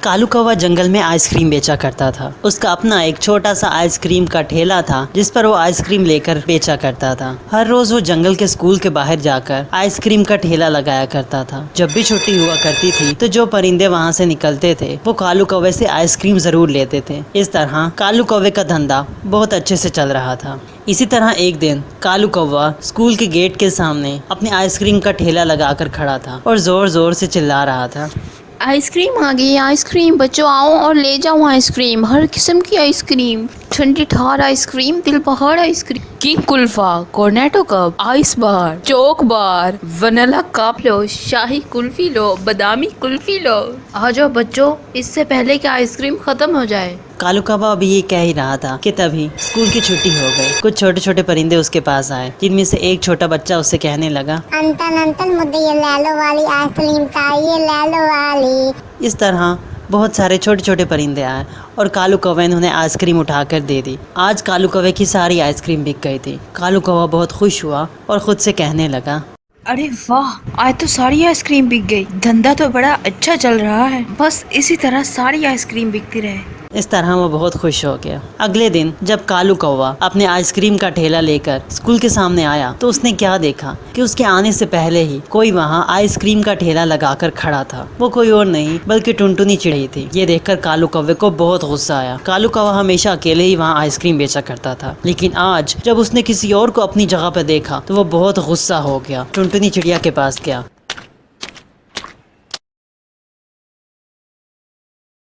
कालू कौवा जंगल में आइसक्रीम बेचा करता था। उसका अपना एक छोटा सा आइसक्रीम का ठेला था जिस पर वो आइसक्रीम लेकर बेचा करता था। हर रोज वो जंगल के स्कूल के बाहर जाकर आइसक्रीम का ठेला लगाया करता था। जब भी छुट्टी हुआ करती थी तो जो परिंदे वहाँ से निकलते थे वो कालू कौवे से आइसक्रीम जरूर लेते थे। इस तरह कालू कौवे का धंधा बहुत अच्छे से चल रहा था। इसी तरह एक दिन कालू कौवा स्कूल के गेट के सामने अपने आइसक्रीम का ठेला लगाकर खड़ा था और जोर जोर से चिल्ला रहा था, आइसक्रीम आ गई, आइसक्रीम बच्चों आओ और ले जाओ आइसक्रीम, हर किस्म की आइसक्रीम, ठंडी ठार ice cream, Dil Bahar ice cream, king Kulfa, Cornetto cup, ice bar, choc bar, vanilla cup लो, शाही कुल्फी लो, बादामी कुल्फी लो, आ जाओ बच्चों इससे पहले कि आइसक्रीम खत्म हो जाए। कालू कौवा अभी ये कह ही रहा था कि तभी स्कूल की छुट्टी हो गई। कुछ छोटे छोटे परिंदे उसके पास आए जिनमें से एक छोटा बच्चा उससे कहने लगा, अंकल अंकल मुझे ये लैलो वाली आइसक्रीम चाहिए, लैलो वाली। इस तरह बहुत सारे छोटे छोटे परिंदे आए और कालू कौवे ने उन्हें आइसक्रीम उठाकर दे दी। आज कालू कौवे की सारी आइसक्रीम बिक गई थी। कालू कौवा बहुत खुश हुआ और खुद से कहने लगा, अरे वाह, आज तो सारी आइसक्रीम बिक गई, धंधा तो बड़ा अच्छा चल रहा है, बस इसी तरह सारी आइसक्रीम बिकती रहे। इस तरह वो बहुत खुश हो गया। अगले दिन जब कालू कौवा अपने आइसक्रीम का ठेला लेकर स्कूल के सामने आया तो उसने क्या देखा कि उसके आने से पहले ही कोई वहाँ आइसक्रीम का ठेला लगाकर खड़ा था। वो कोई और नहीं बल्कि टुनटुनी चिड़िया थी। ये देखकर कालू कौवे को बहुत गुस्सा आया। कालू कौवा हमेशा अकेले ही वहाँ आइसक्रीम बेचा करता था, लेकिन आज जब उसने किसी और को अपनी जगह पर देखा तो वो बहुत गुस्सा हो गया। टुनटुनी चिड़िया के पास गया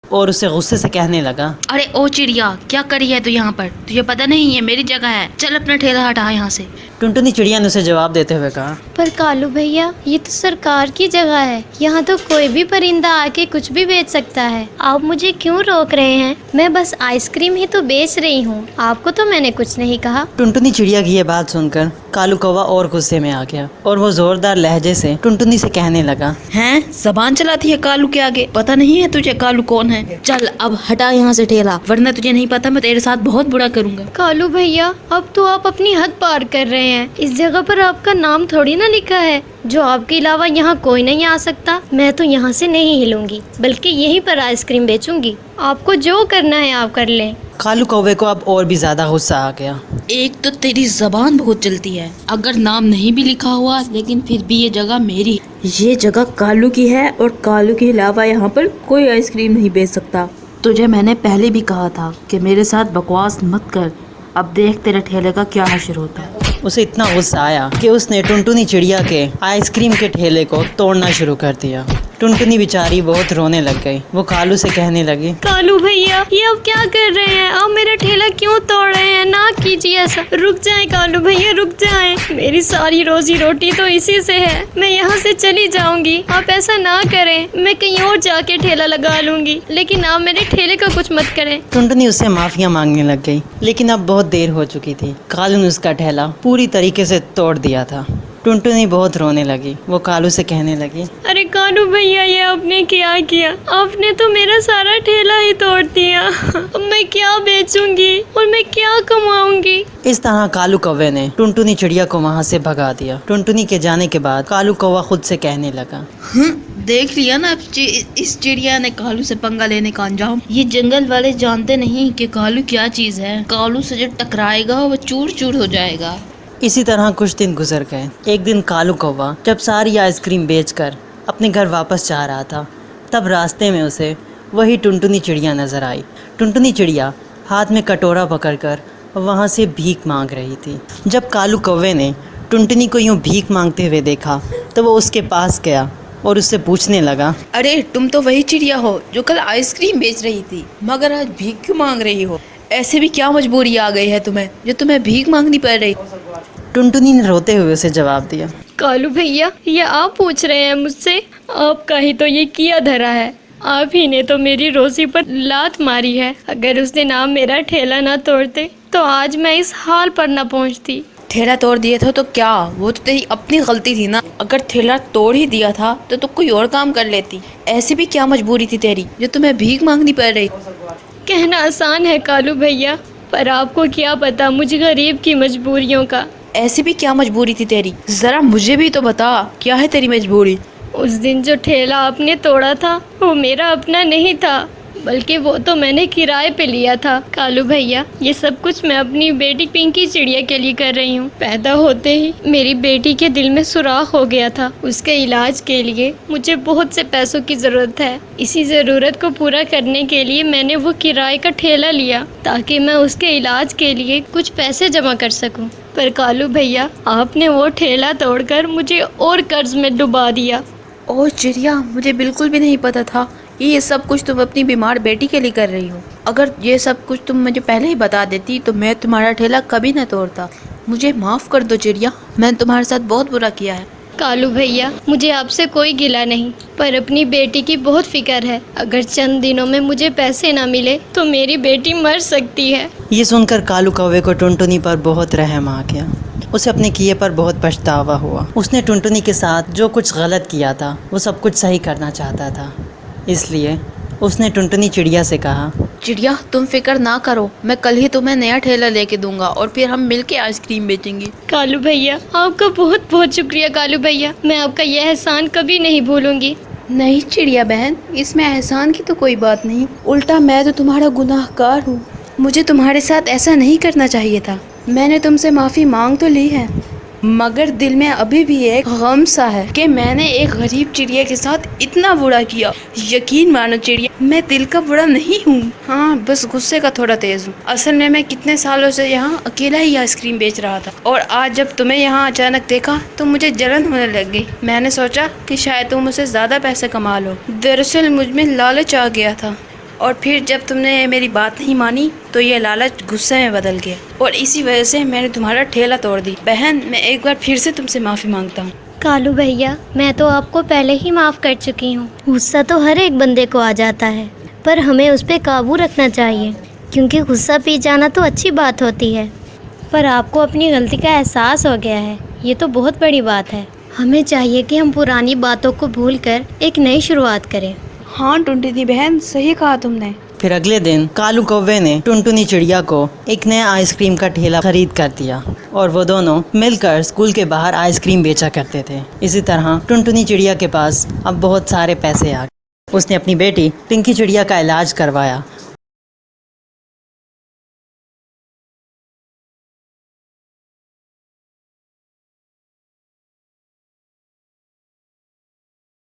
और उसे गुस्से से कहने लगा, अरे ओ चिड़िया, क्या करी है तू यहाँ पर? तुझे पता नहीं है मेरी जगह है, चल अपना ठेला हटा यहाँ से। टुनटुनी चिड़िया ने उसे जवाब देते हुए कहा, पर कालू भैया ये तो सरकार की जगह है, यहाँ तो कोई भी परिंदा आके कुछ भी बेच सकता है, आप मुझे क्यों रोक रहे हैं? मैं बस आइसक्रीम ही तो बेच रही हूँ, आपको तो मैंने कुछ नहीं कहा। टुनटुनी चिड़िया की ये बात सुनकर कालू कौवा और गुस्से में आ गया और वो जोरदार लहजे से टुनटुनी से कहने लगा, हैं, जबान चलाती है कालू के आगे, पता नहीं है तुझे कालू कौन है? चल अब हटा यहाँ से ठेला, वरना तुझे नहीं पता मैं तेरे साथ बहुत बुरा करूँगा। कालू भैया अब तो आप अपनी हद पार कर रहे हैं। इस जगह पर आपका नाम थोड़ी ना लिखा है, जो आपके अलावा यहाँ कोई नहीं आ सकता। मैं तो यहाँ से नहीं हिलूंगी, बल्कि यहीं पर आइसक्रीम बेचूंगी। आपको जो करना है आप कर लें। कालू कौवे को अब और भी ज्यादा गुस्सा आ गया। एक तो तेरी जबान बहुत चलती है, अगर नाम नहीं भी लिखा हुआ लेकिन फिर भी ये जगह मेरी, ये जगह कालू की है और कालू के अलावा यहाँ पर कोई आइसक्रीम नहीं बेच सकता। तुझे मैंने पहले भी कहा था कि मेरे साथ बकवास मत कर, अब देख तेरे ठेले का क्या हश्र होता है। उसे इतना गुस्सा आया कि उसने टुनटुनी चिड़िया के आइसक्रीम के ठेले को तोड़ना शुरू कर दिया। टुनटुनी बेचारी बहुत रोने लग गई। वो कालू से कहने लगी, कालू भैया ये आप क्या कर रहे हैं? आप मेरा ठेला क्यों तोड़ रहे हैं? ना कीजिए ऐसा, रुक जाएं कालू भैया, रुक जाएं। मेरी सारी रोजी रोटी तो इसी से है, मैं यहाँ से चली जाऊंगी। आप ऐसा ना करें, मैं कहीं और जाके ठेला लगा लूंगी, लेकिन आप मेरे ठेले का कुछ मत करें। टुनटुनी उससे माफिया मांगने लग गई, लेकिन अब बहुत देर हो चुकी थी। कालू ने उसका ठेला पूरी तरीके से तोड़ दिया था। टुनटुनी बहुत रोने लगी। वो कालू से कहने लगी, अरे कालू भैया ये आपने क्या किया? आपने तो मेरा सारा ठेला ही तोड़ दिया। अब मैं क्या बेचूंगी और मैं क्या कमाऊंगी? इस तरह कालू कौवे ने टुनटुनी चिड़िया को वहाँ से भगा दिया। टुनटुनी के जाने के बाद कालू कौवा खुद से कहने लगा, देख लिया ना इस चिड़िया ने कालू से पंगा लेने का अंजाम। ये जंगल वाले जानते नहीं कि कालू क्या चीज है। कालू से जो टकराएगा वो चूर चूर हो जाएगा। इसी तरह कुछ दिन गुजर गए। एक दिन कालू कौवा जब सारी आइसक्रीम बेचकर अपने घर वापस जा रहा था, तब रास्ते में उसे वही टुनटुनी चिड़िया नजर आई। टुनटुनी चिड़िया हाथ में कटोरा पकड़कर वहाँ से भीख मांग रही थी। जब कालू कौवे ने टुनटुनी को यूँ भीख मांगते हुए देखा तो वो उसके पास गया और उससे पूछने लगा, अरे तुम तो वही चिड़िया हो जो कल आइसक्रीम बेच रही थी, मगर आज भीख क्यों मांग रही हो? ऐसे भी क्या मजबूरी आ गई है तुम्हें जो तुम्हें भीख मांगनी पड़ रही? टुनटुनी ने रोते हुए उसे जवाब दिया, कालू भैया ये आप पूछ रहे हैं मुझसे? आपका ही तो ये किया धरा है, आप ही ने तो मेरी रोजी पर लात मारी है। अगर उस दिन आप मेरा ठेला ना तोड़ते तो आज मैं इस हाल पर ना पहुंचती। ठेला तोड़ दिया था तो क्या, वो तो तेरी अपनी गलती थी ना। अगर ठेला तोड़ ही दिया था तो तू कोई और काम कर लेती। ऐसी भी क्या मजबूरी थी तेरी जो तुम्हें भीख मांगनी पड़ रही? कहना आसान है कालू भैया, पर आपको क्या पता मुझे गरीब की मजबूरियों का। ऐसी भी क्या मजबूरी थी तेरी? जरा मुझे भी तो बता, क्या है तेरी मजबूरी? उस दिन जो ठेला आपने तोड़ा था वो मेरा अपना नहीं था, बल्कि वो तो मैंने किराए पे लिया था। कालू भैया, ये सब कुछ मैं अपनी बेटी पिंकी चिड़िया के लिए कर रही हूँ। पैदा होते ही मेरी बेटी के दिल में सुराख हो गया था। उसके इलाज के लिए मुझे बहुत से पैसों की ज़रूरत है। इसी ज़रूरत को पूरा करने के लिए मैंने वो किराए का ठेला लिया ताकि मैं उसके इलाज के लिए कुछ पैसे जमा कर सकूँ। पर कालू भैया, आपने वो ठेला तोड़कर मुझे और कर्ज में डुबा दिया। ओह चिड़िया, मुझे बिल्कुल भी नहीं पता था कि ये सब कुछ तुम अपनी बीमार बेटी के लिए कर रही हो। अगर ये सब कुछ तुम मुझे पहले ही बता देती तो मैं तुम्हारा ठेला कभी न तोड़ता। मुझे माफ़ कर दो चिड़िया, मैंने तुम्हारे साथ बहुत बुरा किया है। कालू भैया, मुझे आपसे कोई गिला नहीं, पर अपनी बेटी की बहुत फिक्र है। अगर चंद दिनों में मुझे पैसे ना मिले तो मेरी बेटी मर सकती है। ये सुनकर कालू कौवे को टुनटुनी पर बहुत रहम आ गया। उसे अपने किए पर बहुत पछतावा हुआ। उसने टुनटुनी के साथ जो कुछ गलत किया था वो सब कुछ सही करना चाहता था। इसलिए उसने टुनटुनी चिड़िया से कहा, चिड़िया तुम फिक्र ना करो, मैं कल ही तुम्हें नया ठेला लेके दूंगा और फिर हम मिलके आइसक्रीम बेचेंगे। कालू भैया, आपका बहुत बहुत शुक्रिया। कालू भैया, मैं आपका यह एहसान कभी नहीं भूलूंगी। नहीं चिड़िया बहन, इसमें एहसान की तो कोई बात नहीं, उल्टा मैं तो तुम्हारा गुनाहगार हूँ। मुझे तुम्हारे साथ ऐसा नहीं करना चाहिए था। मैंने तुमसे माफ़ी मांग तो ली है, मगर दिल में अभी भी एक गम सा है कि मैंने एक गरीब चिड़िया के साथ इतना बुरा किया। यकीन मानो चिड़िया, मैं दिल का बुरा नहीं हूँ। हाँ, बस गुस्से का थोड़ा तेज हूँ। असल में मैं कितने सालों से यहाँ अकेला ही आइसक्रीम बेच रहा था और आज जब तुम्हें यहाँ अचानक देखा तो मुझे जलन होने लग गई। मैंने सोचा कि शायद तुम मुझसे ज़्यादा पैसे कमा लो। दरअसल मुझ में लालच आ गया था और फिर जब तुमने मेरी बात नहीं मानी तो ये लालच गुस्से में बदल गया और इसी वजह से मैंने तुम्हारा ठेला तोड़ दी। बहन, मैं एक बार फिर से तुमसे माफ़ी मांगता हूँ। कालू भैया, मैं तो आपको पहले ही माफ़ कर चुकी हूँ। गुस्सा तो हर एक बंदे को आ जाता है, पर हमें उस पर काबू रखना चाहिए, क्योंकि गुस्सा पी जाना तो अच्छी बात होती है। पर आपको अपनी गलती का एहसास हो गया है, ये तो बहुत बड़ी बात है। हमें चाहिए कि हम पुरानी बातों को भूलकर एक नई शुरुआत करें। हाँ टुनटुनी बहन, सही कहा तुमने। फिर अगले दिन कालू कौवे ने टुनटुनी चिड़िया को एक नया आइसक्रीम का ठेला खरीद कर दिया और वो दोनों मिलकर स्कूल के बाहर आइसक्रीम बेचा करते थे। इसी तरह टुनटुनी चिड़िया के पास अब बहुत सारे पैसे आ गए। उसने अपनी बेटी पिंकी चिड़िया का इलाज करवाया